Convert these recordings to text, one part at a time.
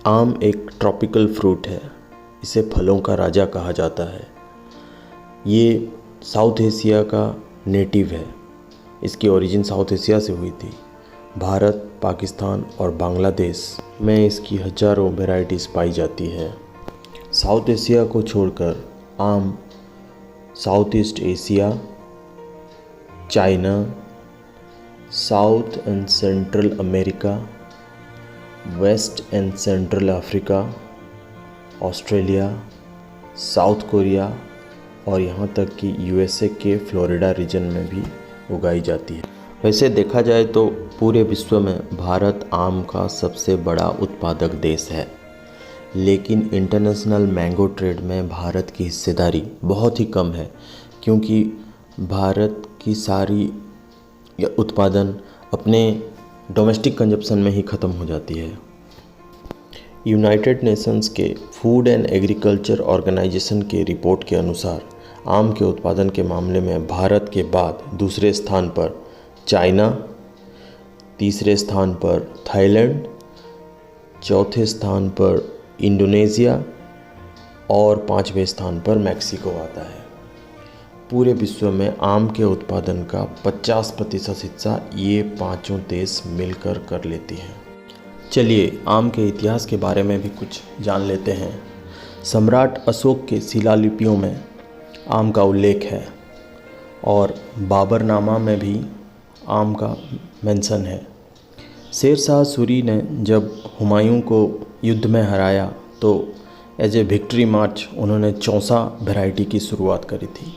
आम एक tropical fruit है। इसे फलों का राजा कहा जाता है। ये साउथ एशिया का नेटिव है। इसकी ओरिजिन साउथ एशिया से हुई थी। भारत, पाकिस्तान और बांग्लादेश में इसकी हजारों वैरायटीज़ पाई जाती है। साउथ एशिया को छोड़कर आम south east Asia, China, south and central America, west and central Africa, Australia, south Korea और यहाँ तक कि यूएसए के फ्लोरिडा रीजन में भी उगाई जाती है। वैसे देखा जाए तो पूरे विश्व में भारत आम का सबसे बड़ा उत्पादक देश है, लेकिन इंटरनेशनल मैंगो ट्रेड में भारत की हिस्सेदारी बहुत ही कम है, क्योंकि भारत की सारी उत्पादन अपने डोमेस्टिक कंजप्शन में ही ख़त्म हो जाती है। यूनाइटेड नेशंस के फूड एंड एग्रीकल्चर ऑर्गेनाइजेशन के रिपोर्ट के अनुसार आम के उत्पादन के मामले में भारत के बाद दूसरे स्थान पर चाइना, तीसरे स्थान पर थाईलैंड, चौथे स्थान पर इंडोनेशिया और पाँचवें स्थान पर मैक्सिको आता है। पूरे विश्व में आम के उत्पादन का 50% हिस्सा ये पांचों देश मिलकर कर लेती हैं। चलिए आम के इतिहास के बारे में भी कुछ जान लेते हैं। सम्राट अशोक के शिलालिपियों में आम का उल्लेख है और बाबरनामा में भी आम का मेंशन है। शेर शाह सूरी ने जब हुमायूं को युद्ध में हराया तो एज ए विक्ट्री मार्च उन्होंने चौसा वैरायटी की शुरुआत करी थी।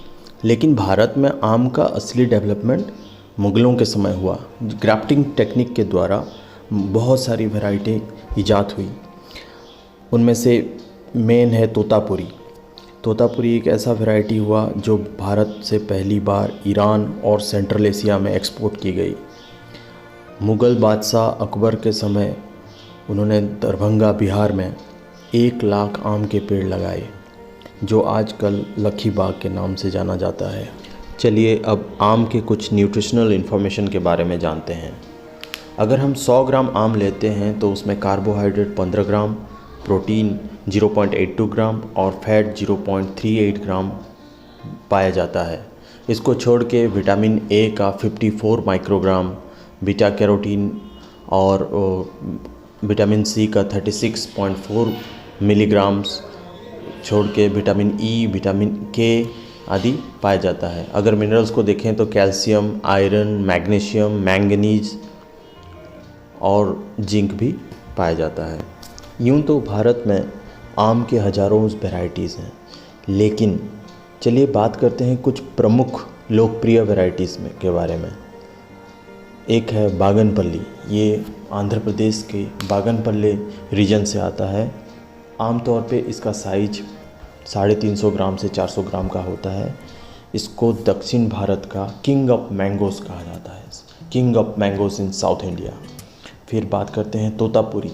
लेकिन भारत में आम का असली डेवलपमेंट मुग़लों के समय हुआ। ग्राफ्टिंग टेक्निक के द्वारा बहुत सारी वैरायटी ईजाद हुई। उनमें से मेन है तोतापुरी। तोतापुरी एक ऐसा वैरायटी हुआ जो भारत से पहली बार ईरान और सेंट्रल एशिया में एक्सपोर्ट की गई। मुग़ल बादशाह अकबर के समय उन्होंने दरभंगा बिहार में 1 लाख आम के पेड़ लगाए, जो आजकल लक्की बाग के नाम से जाना जाता है। चलिए अब आम के कुछ न्यूट्रिशनल इन्फॉर्मेशन के बारे में जानते हैं। अगर हम 100 ग्राम आम लेते हैं तो उसमें कार्बोहाइड्रेट 15 ग्राम, प्रोटीन 0.82 ग्राम और फैट 0.38 ग्राम पाया जाता है। इसको छोड़ के विटामिन ए का 54 माइक्रोग्राम, बीटा कैरोटीन और विटामिन सी का 36.4 मिलीग्राम्स छोड़ के विटामिन ई, विटामिन के आदि पाया जाता है। अगर मिनरल्स को देखें तो कैल्शियम, आयरन, मैग्नीशियम, मैंगनीज और जिंक भी पाया जाता है। यूँ तो भारत में आम के हज़ारों वैरायटीज़ हैं, लेकिन चलिए बात करते हैं कुछ प्रमुख लोकप्रिय वैरायटीज़ में के बारे में। एक है बागनपल्ली। ये आंध्र प्रदेश के बागनपल्ली रीजन से आता है। आमतौर पे इसका साइज 350 ग्राम से 400 ग्राम का होता है। इसको दक्षिण भारत का किंग ऑफ मैंगोज़ कहा जाता है, king of mangoes in south India. फिर बात करते हैं तोतापुरी।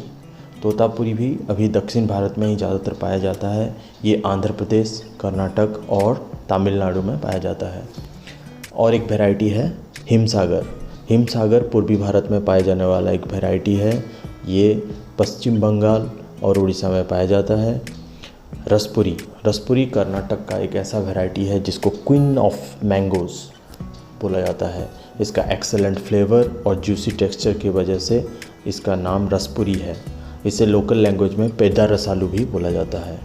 तोतापुरी भी अभी दक्षिण भारत में ही ज़्यादातर पाया जाता है। ये आंध्र प्रदेश, कर्नाटक और तमिलनाडु में पाया जाता है। और एक वैरायटी है हिमसागर। हिमसागर पूर्वी भारत में पाए जाने वाला एक वैरायटी है। ये पश्चिम बंगाल और उड़ीसा में पाया जाता है। रसपुरी। रसपुरी कर्नाटक का एक ऐसा वैरायटी है जिसको क्वीन ऑफ मैंगोज़ बोला जाता है। इसका एक्सेलेंट फ्लेवर और जूसी टेक्सचर की वजह से इसका नाम रसपुरी है। इसे लोकल लैंग्वेज में पेदा रसालू भी बोला जाता है।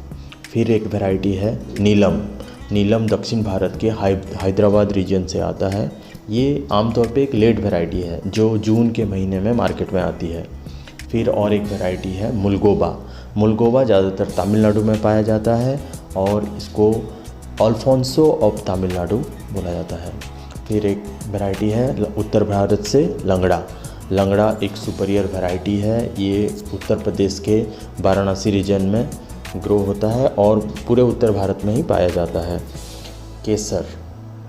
फिर एक वैरायटी है नीलम। नीलम दक्षिण भारत के हैदराबाद रीजन से आता है। ये आमतौर पे एक लेट वैरायटी है जो जून के महीने में मार्केट में आती है। फिर और एक वैरायटी है मुलगोबा। मुलगोबा ज़्यादातर तमिलनाडु में पाया जाता है और इसको अल्फोंसो ऑफ तमिलनाडु बोला जाता है। फिर एक वैरायटी है उत्तर भारत से लंगड़ा। लंगड़ा एक सुपीरियर वैरायटी है। ये उत्तर प्रदेश के वाराणसी रीजन में ग्रो होता है और पूरे उत्तर भारत में ही पाया जाता है। केसर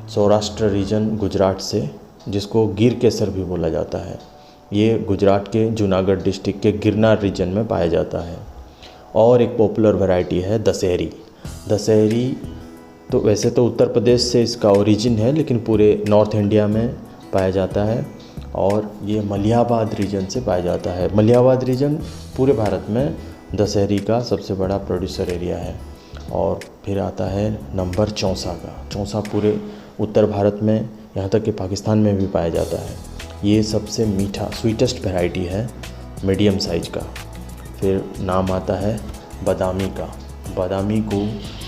सौराष्ट्र रीजन गुजरात से, जिसको गिर केसर भी बोला जाता है। ये गुजरात के जूनागढ़ डिस्ट्रिक्ट के गिरनार रीजन में पाया जाता है। और एक पॉपुलर वैरायटी है दशहरी। दशहरी तो वैसे तो उत्तर प्रदेश से इसका ओरिजिन है, लेकिन पूरे नॉर्थ इंडिया में पाया जाता है और ये मलिहाबाद रीजन से पाया जाता है। मलिहाबाद रीजन पूरे भारत में दशहरी का सबसे बड़ा प्रोड्यूसर एरिया है। और फिर आता है नंबर चौसा का। चौसा पूरे उत्तर भारत में, यहाँ तक कि पाकिस्तान में भी पाया जाता है। ये सबसे मीठा स्वीटेस्ट वैरायटी है, मीडियम साइज़ का। फिर नाम आता है बादामी का। बादामी को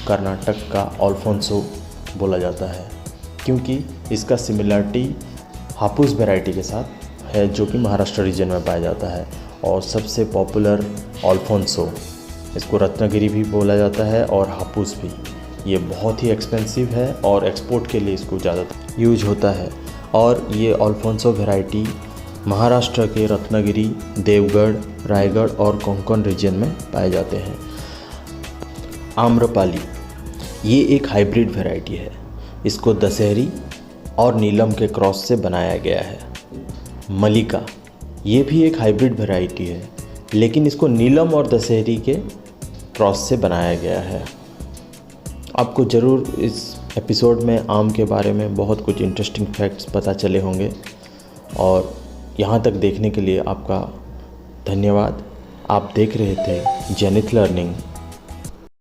कर्नाटक का अल्फोंसो बोला जाता है, क्योंकि इसका सिमिलरिटी हापुस वैरायटी के साथ है, जो कि महाराष्ट्र रीजन में पाया जाता है। और सबसे पॉपुलर अल्फोंसो, इसको रत्नागिरी भी बोला जाता है और हापुस भी। ये बहुत ही एक्सपेंसिव है और एक्सपोर्ट के लिए इसको ज़्यादातर यूज होता है। और ये अल्फोंसो वैरायटी महाराष्ट्र के रत्नागिरी, देवगढ़, रायगढ़ और कोंकण रीजन में पाए जाते हैं। आम्रपाली, ये एक हाइब्रिड वैरायटी है। इसको दशहरी और नीलम के क्रॉस से बनाया गया है। मलिका, ये भी एक हाइब्रिड वैरायटी है, लेकिन इसको नीलम और दशहरी के क्रॉस से बनाया गया है। आपको ज़रूर इस एपिसोड में आम के बारे में बहुत कुछ इंटरेस्टिंग फैक्ट्स पता चले होंगे। और यहाँ तक देखने के लिए आपका धन्यवाद। आप देख रहे थे जेनिथ लर्निंग।